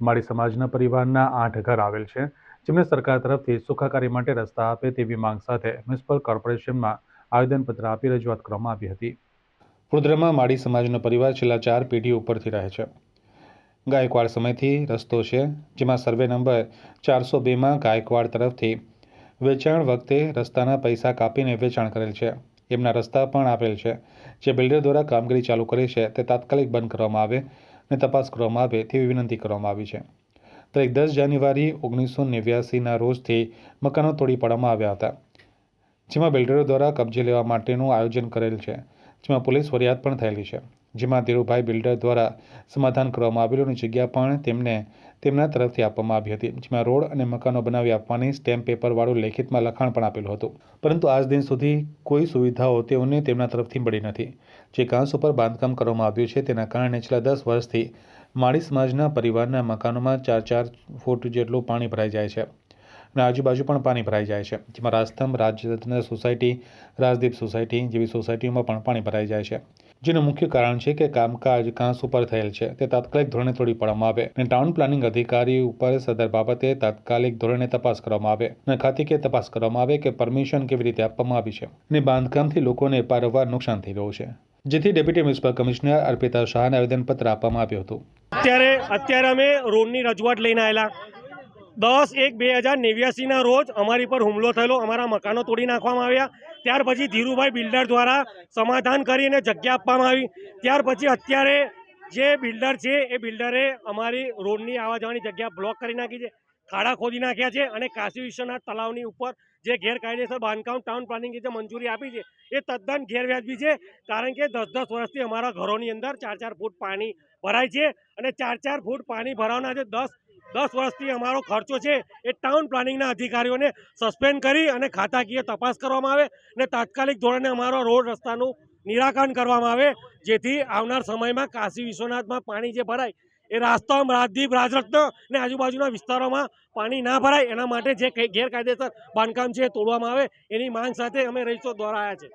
માળી સમાજના પરિવારના 8 ઘર આવેલ છે, જેમને સરકાર તરફથી સુખાકારી માટે રસ્તા આપે તેવી માંગ સાથે મ્યુનિસિપલ કોર્પોરેશનમાં આવેદનપત્ર આપી રજૂઆત કરવામાં આવી હતી. વડોદરામાં માળી સમાજનો પરિવાર છેલ્લા 4 પેઢી ઉપરથી રહે છે. ગાયકવાડ સમયથી રસ્તો છે, જેમાં સર્વે નંબર 402માં ગાયકવાડ તરફથી વેચાણ વખતે રસ્તાના પૈસા કાપીને વેચાણ કરેલ છે. એમના રસ્તા પણ આપેલ છે, જે બિલ્ડર દ્વારા કામગીરી ચાલુ કરી છે તે તાત્કાલિક બંધ કરવામાં આવે અને તપાસ કરવામાં આવે તેવી વિનંતી કરવામાં આવી છે. તારીખ 10 જાન્યુઆરી 1989ના રોજથી મકાનો તોડી પાડવામાં આવ્યા હતા, જેમાં બિલ્ડરો દ્વારા કબજે લેવા માટેનું આયોજન કરેલ છે, જેમાં પોલીસ ફરિયાદ પણ થયેલી છે, જેમાં ધીરુભાઈ બિલ્ડર દ્વારા સમાધાન કરવામાં આવેલું અને જગ્યા પણ તેમના તરફથી આપવામાં આવી હતી, જેમાં રોડ અને મકાનો બનાવી આપવાની સ્ટેમ્પ પેપરવાળું લેખિતમાં લખાણ પણ આપેલું હતું. પરંતુ આજ દિન સુધી કોઈ સુવિધાઓ તેઓને તેમના તરફથી મળી નથી. જે ઘાસ ઉપર બાંધકામ કરવામાં આવ્યું છે તેના કારણે છેલ્લા 10 વર્ષથી માળી સમાજના પરિવારના મકાનોમાં 4-4 ફૂટ જેટલું પાણી ભરાઈ જાય છે અને આજુબાજુ પણ પાણી ભરાઈ જાય છે, જેમાં રાજસ્તંભ, રાજરત્ન સોસાયટી, રાજદીપ સોસાયટી જેવી સોસાયટીઓમાં પણ પાણી ભરાઈ જાય છે. જેનું મુખ્ય કારણ છે કે કામકાજ ઘાસ ઉપર થયેલ છે તે તાત્કાલિક ધોરણે તોડી પાડવામાં આવે અને ટાઉન પ્લાનિંગ અધિકારી ઉપર સદર બાબતે તાત્કાલિક ધોરણે તપાસ કરવામાં આવે અને ખાતાકીય તપાસ કરવામાં આવે કે પરમિશન કેવી રીતે આપવામાં આવી છે અને બાંધકામથી લોકોને પારવાર નુકસાન થઈ રહ્યું છે, જેથી ડેપ્યુટી મ્યુનિસિપલ કમિશનર અર્પિતા શાહને આવેદનપત્ર આપવામાં આવ્યું હતું. અત્યારે અમે રોડની રજૂઆત લઈને આવેલા. 10/1/2089ના રોજ અમારી પર હુમલો થયેલો, અમારા મકાનો તોડી નાખવામાં આવ્યા. ત્યાર પછી ધીરુભાઈ બિલ્ડર દ્વારા સમાધાન કરીને જગ્યા આપવામાં આવી. ત્યાર પછી અત્યારે જે બિલ્ડર છે એ બિલ્ડરે અમારી રોડની આવવા જવાની જગ્યા બ્લોક કરી નાખી છે, ખાડા ખોદી નાખ્યા છે અને કાશી વિશ્વનાથ તળાવની ઉપર જે ગેરકાયદેસર બાંધકામ ટાઉન પ્લાનિંગ જે મંજૂરી આપી છે એ તદ્દન ગેરવ્યાજબી છે. કારણ કે 10-10 વર્ષથી અમારા ઘરોની અંદર 4-4 ફૂટ પાણી ભરાય છે અને 4-4 ફૂટ પાણી ભરાવાના છે. 10 વર્ષથી અમારો ખર્ચો છે એ ટાઉન પ્લાનિંગના અધિકારીઓને સસ્પેન્ડ કરી અને ખાતાકીય તપાસ કરવામાં આવે અને તાત્કાલિક ધોરણે અમારો રોડ રસ્તાનું નિરાકરણ કરવામાં આવે, જેથી આવનાર સમયમાં કાશી વિશ્વનાથમાં પાણી જે ભરાય એ રાજસ્તંભ, રાજદીપ, રાજરત્ન અને આજુબાજુના વિસ્તારોમાં પાણી ના ભરાય એના માટે જે ગેરકાયદેસર બાંધકામ છે એ તોડવામાં આવે એની માંગ સાથે અમે રહીશો દ્વારા આવ્યા છે.